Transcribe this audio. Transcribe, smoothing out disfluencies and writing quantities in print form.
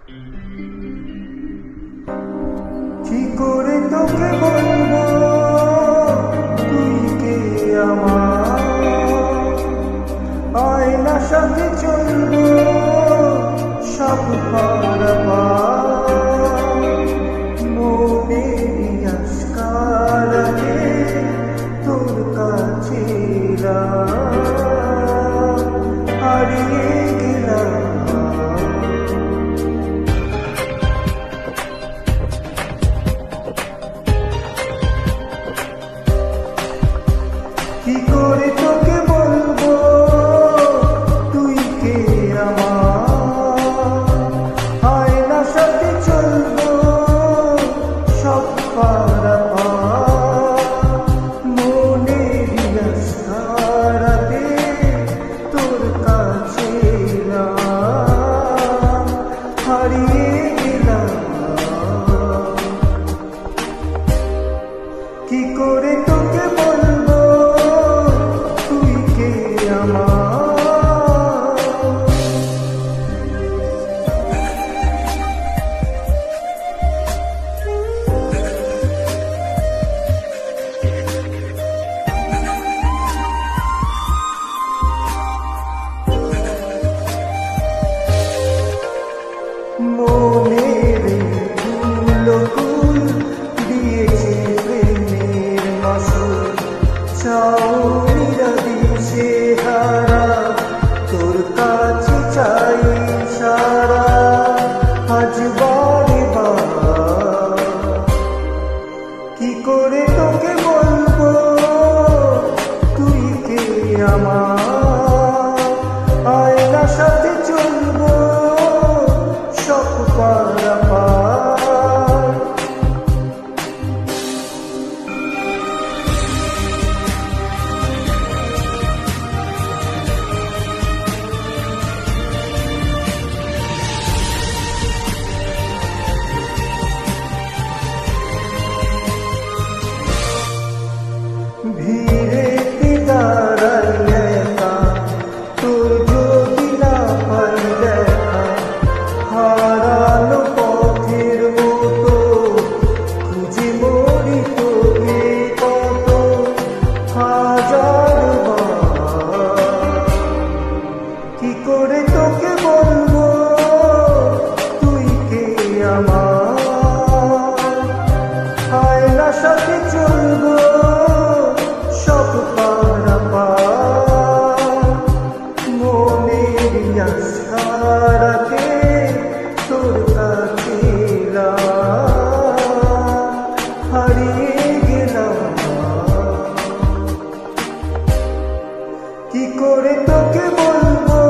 কি করে তোকে বলবো তুই কে আমার, আয়না সাথে চলবো সব মনের আশকারাতে তোর কাছে হারিয়ে গেলাম। কি করে তোকে বলবো তুই কে আমার, আয়না সাথে চলবো সব মনের আশকারাতে তোর কাছে হারিয়ে গেলাম। কি করে তোকে বলবো তুই কে আমার। মনের ফুল দিয়েছে প্রেমের মাসুল, চাউনিরা দিশে হারা তোর কাছে চাই সারা আজ বারে বার। কি করে তোকে বলবো তুই কে আমার, আয়না সাথে চলবো সব ভিড়ে দাঁড়াই একা তোর যদি না পাই দেখা, হারানো পথের মতো খুঁজে মরি তোকে কত হাজার বার। কি করে তোকে বলবো তুই কে আমার, আয়না সাথে চলবো সব মনের আশকারাতে তোর কাছে হারিয়ে গেলাম। কি করে তোকে বলবো